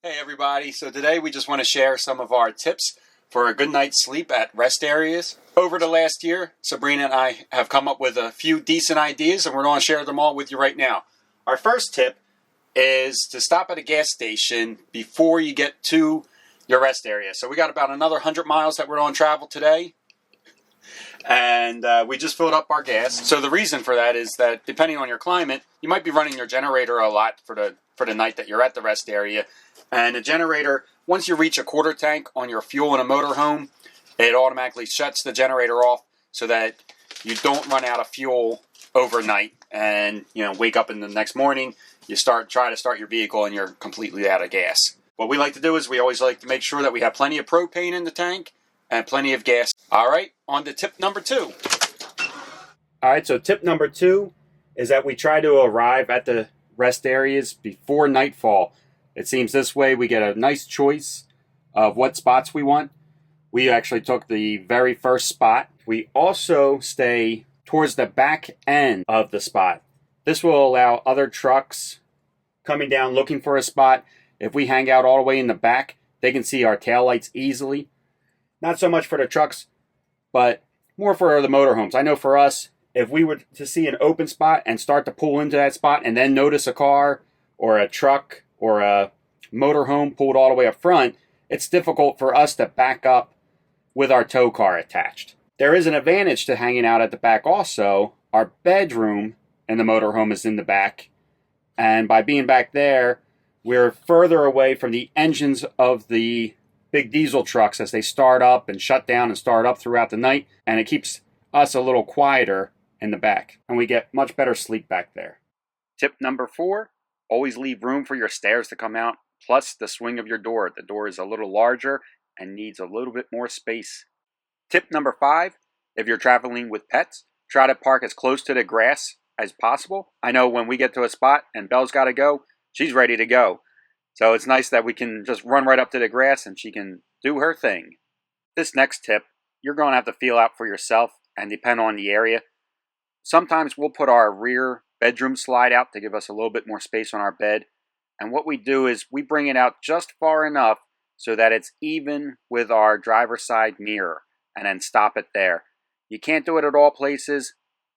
Hey everybody, so today we just want to share some of our tips for a good night's sleep at rest areas. Over the last year, Sabrina and I have come up with a few decent ideas and we're going to share them all with you right now. Our first tip is to stop at a gas station before you get to your rest area. So we got about another 100 miles that we're going to travel today. And we just filled up our gas. So the reason for that is that depending on your climate, you might be running your generator a lot for the night that you're at the rest area. And the generator, once you reach a quarter tank on your fuel in a motorhome, it automatically shuts the generator off so that you don't run out of fuel overnight and wake up in the next morning, you try to start your vehicle and you're completely out of gas. What we like to do is we always like to make sure that we have plenty of propane in the tank and plenty of gas. All right, on to tip number 2. All right, so tip number 2 is that we try to arrive at the rest areas before nightfall. It seems this way we get a nice choice of what spots we want. We actually took the very first spot. We also stay towards the back end of the spot. This will allow other trucks coming down looking for a spot. If we hang out all the way in the back, they can see our taillights easily. Not so much for the trucks, but more for the motorhomes. I know for us, if we were to see an open spot and start to pull into that spot and then notice a car or a truck or a motorhome pulled all the way up front, it's difficult for us to back up with our tow car attached. There is an advantage to hanging out at the back also. Our bedroom in the motorhome is in the back, and by being back there, we're further away from the engines of the big diesel trucks as they start up and shut down and start up throughout the night, and it keeps us a little quieter in the back, and we get much better sleep back there. Tip number 4, always leave room for your stairs to come out, plus the swing of your door. The door is a little larger and needs a little bit more space. Tip number 5, if you're traveling with pets, try to park as close to the grass as possible. I know when we get to a spot and Belle's got to go, she's ready to go. So it's nice that we can just run right up to the grass and she can do her thing. This next tip, you're going to have to feel out for yourself and depend on the area. Sometimes we'll put our rear bedroom slide out to give us a little bit more space on our bed. And what we do is we bring it out just far enough so that it's even with our driver's side mirror and then stop it there. You can't do it at all places.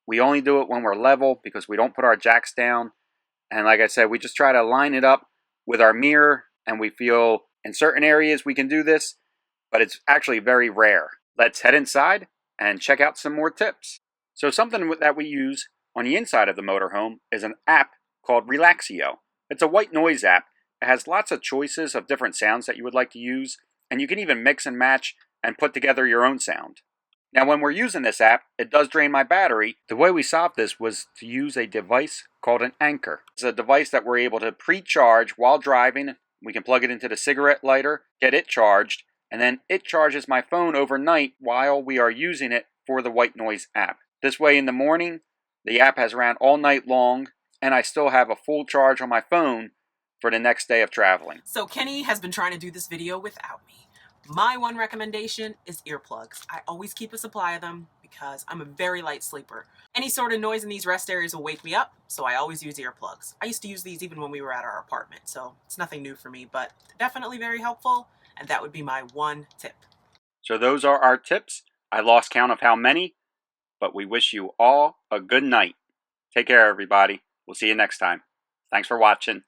We only do it when we're level because we don't put our jacks down. And like I said, we just try to line it up with our mirror, and we feel in certain areas we can do this, but it's actually very rare. Let's head inside and check out some more tips. So something that we use on the inside of the motorhome is an app called Relaxio. It's a white noise app. It has lots of choices of different sounds that you would like to use, and you can even mix and match and put together your own sound. Now when we're using this app, it does drain my battery. The way we solved this was to use a device called an anchor. It's a device that we're able to pre-charge while driving. We can plug it into the cigarette lighter, get it charged, and then it charges my phone overnight while we are using it for the white noise app. This way in the morning, the app has ran all night long, and I still have a full charge on my phone for the next day of traveling. So Kenny has been trying to do this video without me. My one recommendation is earplugs. I always keep a supply of them because I'm a very light sleeper. Any sort of noise in these rest areas will wake me up, so I always use earplugs. I used to use these even when we were at our apartment, so it's nothing new for me, but definitely very helpful, and that would be my one tip. So those are our tips. I lost count of how many, but we wish you all a good night. Take care, everybody. We'll see you next time. Thanks for watching.